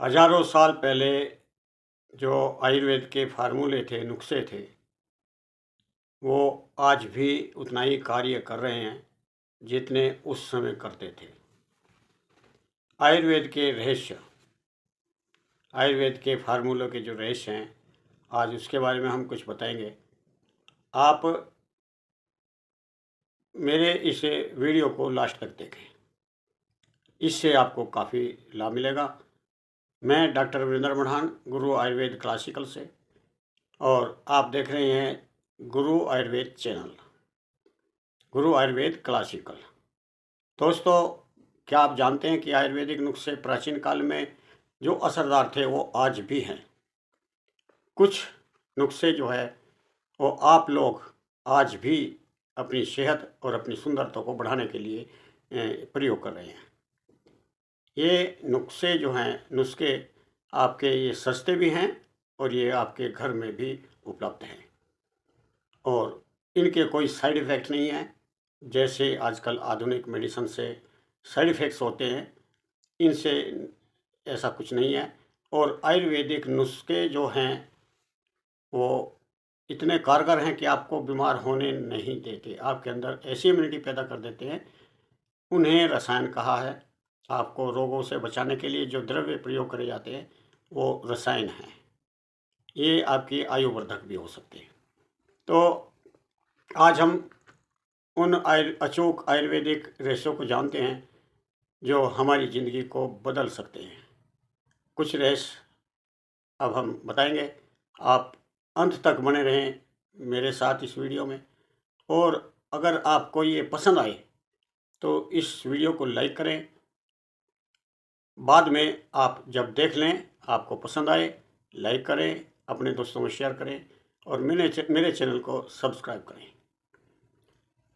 हजारों साल पहले जो आयुर्वेद के फार्मूले थे, नुस्खे थे, वो आज भी उतना ही कार्य कर रहे हैं जितने उस समय करते थे। आयुर्वेद के रहस्य, आयुर्वेद के फार्मूलों के जो रहस्य हैं, आज उसके बारे में हम कुछ बताएंगे। आप मेरे इस वीडियो को लास्ट तक देखें, इससे आपको काफ़ी लाभ मिलेगा। मैं डॉक्टर वीरेंद्र मढ़ान, गुरु आयुर्वेद क्लासिकल से, और आप देख रहे हैं गुरु आयुर्वेद चैनल, गुरु आयुर्वेद क्लासिकल। दोस्तों, क्या आप जानते हैं कि आयुर्वेदिक नुस्खे प्राचीन काल में जो असरदार थे वो आज भी हैं। कुछ नुस्खे जो है वो आप लोग आज भी अपनी सेहत और अपनी सुंदरता को बढ़ाने के लिए प्रयोग कर रहे हैं। ये नुस्खे जो हैं, नुस्खे आपके ये सस्ते भी हैं और ये आपके घर में भी उपलब्ध हैं, और इनके कोई साइड इफ़ेक्ट नहीं है जैसे आजकल आधुनिक मेडिसिन से साइड इफ़ेक्ट्स होते हैं। इनसे ऐसा कुछ नहीं है। और आयुर्वेदिक नुस्खे जो हैं वो इतने कारगर हैं कि आपको बीमार होने नहीं देते, आपके अंदर ऐसी इम्यूनिटी पैदा कर देते हैं। उन्हें रसायन कहा है। आपको रोगों से बचाने के लिए जो द्रव्य प्रयोग करे जाते हैं वो रसायन हैं। ये आपकी आयु वर्धक भी हो सकते हैं। तो आज हम उन अचूक आयुर्वेदिक रहस्यों को जानते हैं जो हमारी ज़िंदगी को बदल सकते हैं। कुछ रहस्य अब हम बताएंगे। आप अंत तक बने रहें मेरे साथ इस वीडियो में, और अगर आपको ये पसंद आए तो इस वीडियो को लाइक करें। बाद में आप जब देख लें, आपको पसंद आए, लाइक करें, अपने दोस्तों में शेयर करें और मेरे चैनल को सब्सक्राइब करें।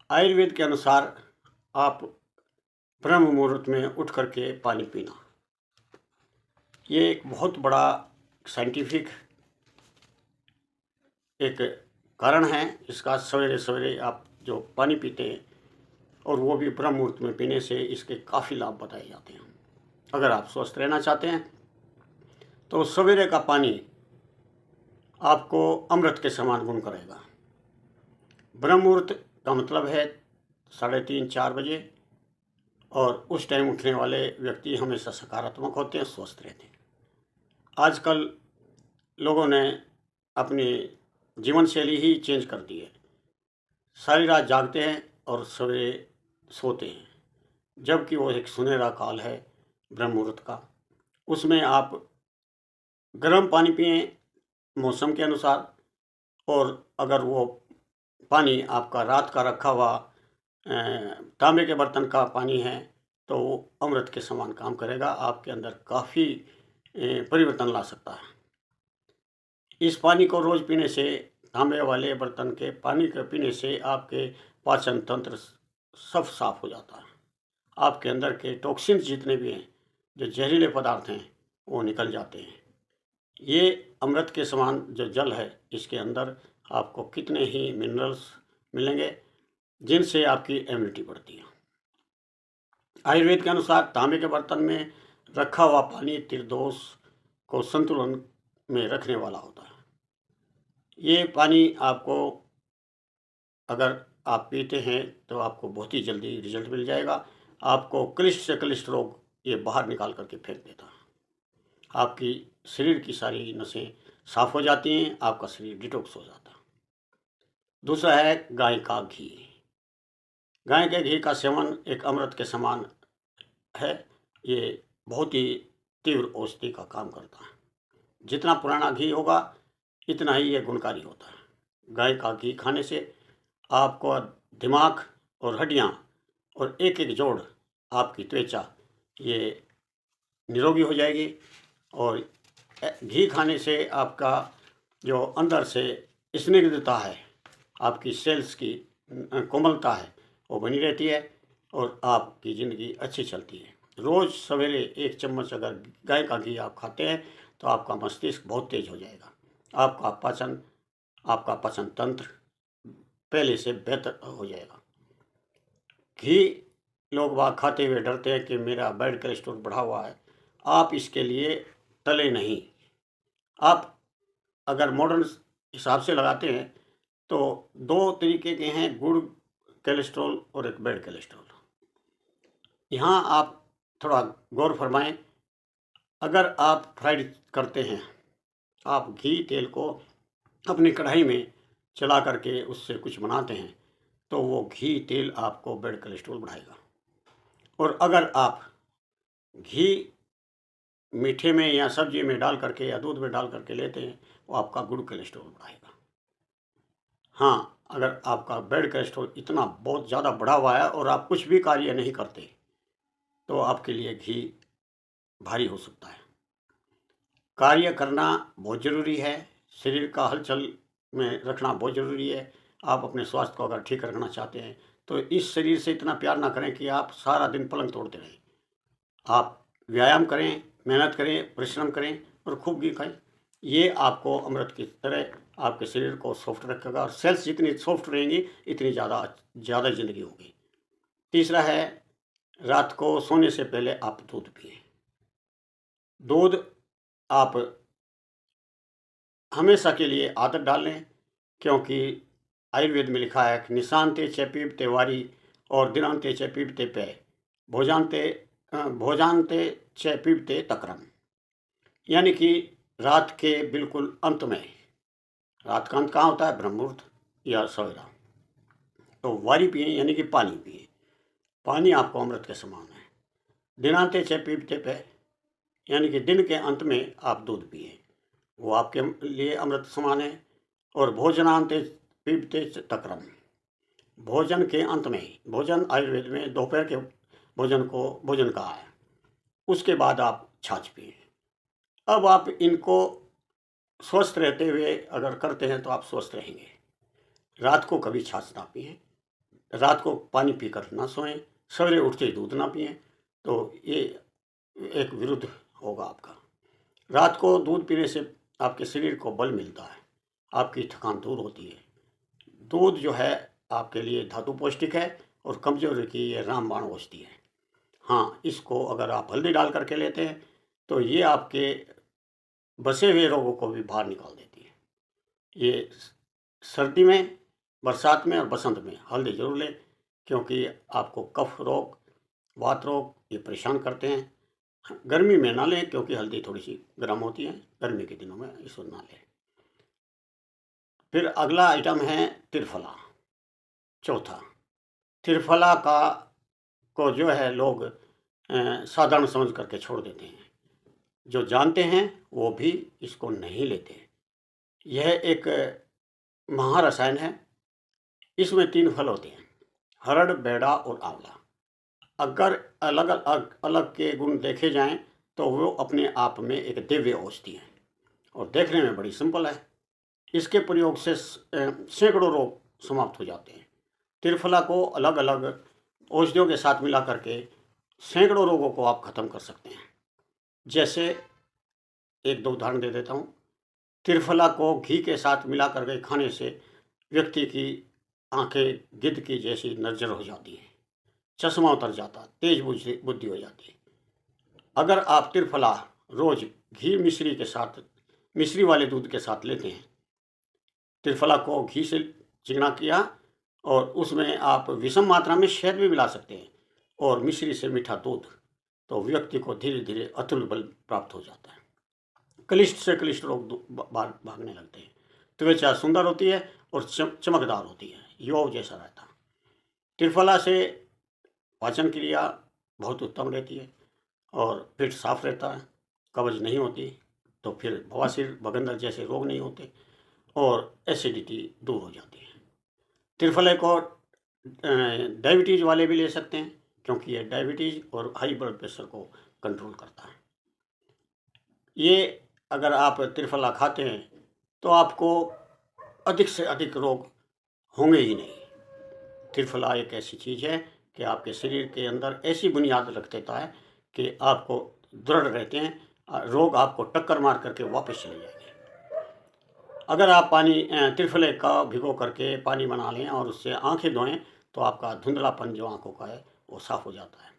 आयुर्वेद के अनुसार आप ब्रह्म मुहूर्त में उठ करके पानी पीना, ये एक बहुत बड़ा साइंटिफिक एक कारण है। इसका सवेरे सवेरे आप जो पानी पीते हैं, और वो भी ब्रह्म मुहूर्त में पीने से इसके काफ़ी लाभ बताए जाते हैं। अगर आप स्वस्थ रहना चाहते हैं तो सवेरे का पानी आपको अमृत के समान गुण करेगा। ब्रह्म मुहूर्त का मतलब है 3:30-4 बजे, और उस टाइम उठने वाले व्यक्ति हमेशा सकारात्मक होते हैं, स्वस्थ रहते हैं। आजकल लोगों ने अपनी जीवन शैली ही चेंज कर दी है। सारी रात जागते हैं और सवेरे सोते हैं, जबकि वो एक सुनहरा काल है ब्रह्म मुहूर्त का। उसमें आप गर्म पानी पिएं मौसम के अनुसार, और अगर वो पानी आपका रात का रखा हुआ तांबे के बर्तन का पानी है तो वो अमृत के समान काम करेगा, आपके अंदर काफ़ी परिवर्तन ला सकता है। इस पानी को रोज़ पीने से, तांबे वाले बर्तन के पानी के पीने से आपके पाचन तंत्र सब साफ हो जाता है। आपके अंदर के टॉक्सिन्स जितने भी हैं, जो जहरीले पदार्थ हैं, वो निकल जाते हैं। ये अमृत के समान जो जल है, इसके अंदर आपको कितने ही मिनरल्स मिलेंगे जिनसे आपकी इम्यूनिटी बढ़ती है। आयुर्वेद के अनुसार तांबे के बर्तन में रखा हुआ पानी त्रिदोष को संतुलन में रखने वाला होता है। ये पानी आपको, अगर आप पीते हैं तो आपको बहुत ही जल्दी रिजल्ट मिल जाएगा। आपको क्लिष्ट से क्लिष्ट रोग ये बाहर निकाल करके फेंक देता है। आपकी शरीर की सारी नसें साफ हो जाती हैं, आपका शरीर डिटॉक्स हो जाता है। दूसरा है गाय का घी। गाय के घी का सेवन एक अमृत के समान है। ये बहुत ही तीव्र औषधि का काम करता है। जितना पुराना घी होगा इतना ही ये गुणकारी होता है। गाय का घी खाने से आपको दिमाग और हड्डियाँ और एक एक जोड़, आपकी त्वचा ये निरोगी हो जाएगी। और घी खाने से आपका जो अंदर से स्निग्धता है, आपकी सेल्स की कोमलता है, वो बनी रहती है और आपकी ज़िंदगी अच्छी चलती है। रोज़ सवेरे 1 चम्मच अगर गाय का घी आप खाते हैं तो आपका मस्तिष्क बहुत तेज हो जाएगा। आपका पाचन तंत्र पहले से बेहतर हो जाएगा। घी लोग बाग खाते हुए डरते हैं कि मेरा ब्लड कोलेस्ट्रॉल बढ़ा हुआ है। आप इसके लिए तले नहीं। आप अगर मॉडर्न हिसाब से लगाते हैं तो दो तरीके के हैं, गुड कोलेस्ट्रॉल और एक बैड कोलेस्ट्रॉल। यहाँ आप थोड़ा गौर फरमाएं। अगर आप फ्राइड करते हैं, आप घी तेल को अपनी कढ़ाई में चला करके उससे कुछ बनाते हैं, तो वो घी तेल आपको बैड कोलेस्ट्रॉल बढ़ाएगा। और अगर आप घी मीठे में या सब्जी में डाल करके या दूध में डाल करके लेते हैं, वो आपका गुड कोलेस्ट्रॉल बढ़ाएगा। हाँ, अगर आपका बैड कोलेस्ट्रॉल इतना बहुत ज़्यादा बढ़ा हुआ है और आप कुछ भी कार्य नहीं करते, तो आपके लिए घी भारी हो सकता है। कार्य करना बहुत ज़रूरी है, शरीर का हलचल में रखना बहुत ज़रूरी है। आप अपने स्वास्थ्य को अगर ठीक रखना चाहते हैं तो इस शरीर से इतना प्यार ना करें कि आप सारा दिन पलंग तोड़ते रहें। आप व्यायाम करें, मेहनत करें, परिश्रम करें और खूब घी खाएं। ये आपको अमृत की तरह आपके शरीर को सॉफ्ट रखेगा, और सेल्स जितनी सॉफ्ट रहेंगी इतनी ज़्यादा ज़िंदगी होगी। तीसरा है, रात को सोने से पहले आप दूध पिएं। दूध आप हमेशा के लिए आदत डाल लें, क्योंकि आयुर्वेद में लिखा है कि निशांते च पीबते वारी और दिनांते च पीबते पेय, भोजांते च पीबते तक्रम। यानी कि रात के बिल्कुल अंत में, रात का अंत कहाँ होता है? ब्रह्म मुहूर्त या सवेरा। तो वारी पिए यानी कि पानी पिए। पानी आपको अमृत के समान है। दिनांते च पीबते पेय यानी कि दिन के अंत में आप दूध पिए, वो आपके लिए अमृत समान है। और भोजनांते पीबते तक्रम, भोजन के अंत में, भोजन आयुर्वेद में दोपहर के भोजन को भोजन कहा है, उसके बाद आप छाछ पिए। अब आप इनको स्वस्थ रहते हुए अगर करते हैं तो आप स्वस्थ रहेंगे। रात को कभी छाछ ना पिए, रात को पानी पीकर ना सोएं, सवेरे उठते ही दूध ना पिए, तो ये एक विरुद्ध होगा आपका। रात को दूध पीने से आपके शरीर को बल मिलता है, आपकी थकान दूर होती है। दूध जो है आपके लिए धातु पौष्टिक है और कमजोरी की ये रामबाण औषधि है। हाँ, इसको अगर आप हल्दी डाल करके लेते हैं तो ये आपके बसे हुए रोगों को भी बाहर निकाल देती है। ये सर्दी में, बरसात में और बसंत में हल्दी जरूर लें, क्योंकि आपको कफ रोग, वात रोग ये परेशान करते हैं। गर्मी में ना लें, क्योंकि हल्दी थोड़ी सी गर्म होती है, गर्मी के दिनों में इसको ना लें। फिर अगला आइटम है त्रिफला। चौथा, त्रिफला को जो है लोग साधारण समझ करके छोड़ देते हैं। जो जानते हैं वो भी इसको नहीं लेते। यह एक महारसायन है। इसमें 3 फल होते हैं, हरड़, बेड़ा और आंवला। अगर अलग अलग के गुण देखे जाएं तो वो अपने आप में एक दिव्य औषधि है और देखने में बड़ी सिंपल है। इसके प्रयोग से सैकड़ों रोग समाप्त हो जाते हैं। त्रिफला को अलग अलग औषधियों के साथ मिला करके सैकड़ों रोगों को आप खत्म कर सकते हैं। जैसे एक दो उदाहरण दे देता हूँ। त्रिफला को घी के साथ मिला करके खाने से व्यक्ति की आंखें गिद्ध की जैसी नजर हो जाती है, चश्मा उतर जाता, तेज बुद्धि हो जाती है। अगर आप त्रिफला रोज घी मिश्री के साथ, मिश्री वाले दूध के साथ लेते हैं, त्रिफला को घी से चिकना किया और उसमें आप विषम मात्रा में शहद भी मिला सकते हैं और मिश्री से मीठा दूध, तो व्यक्ति को धीरे धीरे अतुल बल प्राप्त हो जाता है। क्लिष्ट से क्लिष्ट रोग भागने लगते हैं। त्वचा सुंदर होती है और चमकदार होती है, युवाओं जैसा रहता है। त्रिफला से पाचन क्रिया बहुत उत्तम रहती है और पेट साफ रहता है, कब्ज नहीं होती, तो फिर बवासीर, बगंदर जैसे रोग नहीं होते और एसिडिटी दूर हो जाती है। त्रिफले को डायबिटीज़ वाले भी ले सकते हैं, क्योंकि ये डायबिटीज़ और हाई ब्लड प्रेशर को कंट्रोल करता है। ये अगर आप त्रिफला खाते हैं तो आपको अधिक से अधिक रोग होंगे ही नहीं। त्रिफला एक ऐसी चीज़ है कि आपके शरीर के अंदर ऐसी बुनियाद रख देता है कि आपको दृढ़ रहते हैं, रोग आपको टक्कर मार करके वापस चले जाएंगे। अगर आप पानी त्रिफले का भिगो करके पानी बना लें और उससे आंखें धोएं तो आपका धुंधलापन जो आंखों का है वो साफ़ हो जाता है।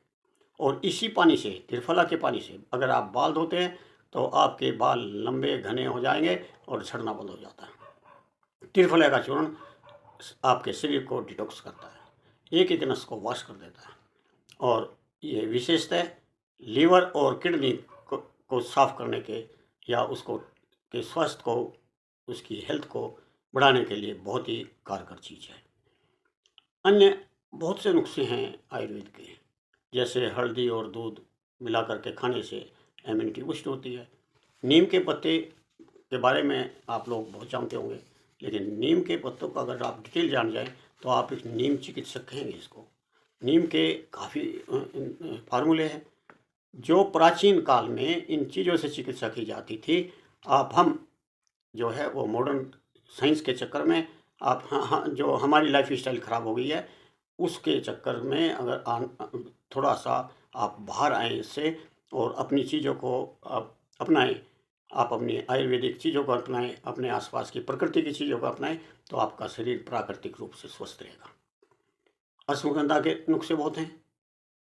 और इसी पानी से, त्रिफला के पानी से अगर आप बाल धोते हैं तो आपके बाल लंबे घने हो जाएंगे और झड़ना बंद हो जाता है। त्रिफला का चूर्ण आपके शरीर को डिटॉक्स करता है, एक नस को वॉश कर देता है और ये विशेषतः लीवर और किडनी को साफ करने के या उसको के स्वास्थ्य को, उसकी हेल्थ को बढ़ाने के लिए बहुत ही कारगर चीज़ है। अन्य बहुत से नुस्खे हैं आयुर्वेद के, जैसे हल्दी और दूध मिला करके खाने से इम्यूनिटी बूस्ट होती है। नीम के पत्ते के बारे में आप लोग बहुत जानते होंगे, लेकिन नीम के पत्तों का अगर आप डिटेल जान जाएं तो आप एक नीम चिकित्सक कहेंगे इसको। नीम के काफ़ी फार्मूले हैं जो प्राचीन काल में इन चीज़ों से चिकित्सा की जाती थी। आप हम जो है वो मॉडर्न साइंस के चक्कर में आप जो हमारी लाइफ स्टाइल ख़राब हो गई है उसके चक्कर में अगर थोड़ा सा आप बाहर आएँ इससे और अपनी चीज़ों को आप अपनाएं, आप अपनी आयुर्वेदिक चीज़ों को अपनाएं, अपने आसपास की प्रकृति की चीज़ों को अपनाएं, तो आपका शरीर प्राकृतिक रूप से स्वस्थ रहेगा। अश्वगंधा के नुस्खे बहुत हैं।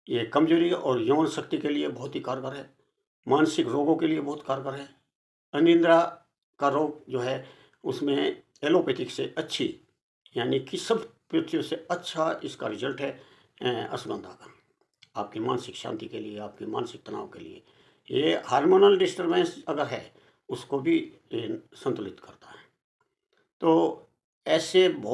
ये कमजोरी और यौन शक्ति के लिए बहुत ही कारगर है, मानसिक रोगों के लिए बहुत कारगर है। अनिद्रा का रोग जो है उसमें एलोपैथिक से अच्छी, यानी कि सब पद्धतियों से अच्छा इसका रिजल्ट है अश्वगंधा का, आपकी मानसिक शांति के लिए, आपके मानसिक तनाव के लिए। ये हार्मोनल डिस्टर्बेंस अगर है उसको भी संतुलित करता है। तो ऐसे बहुत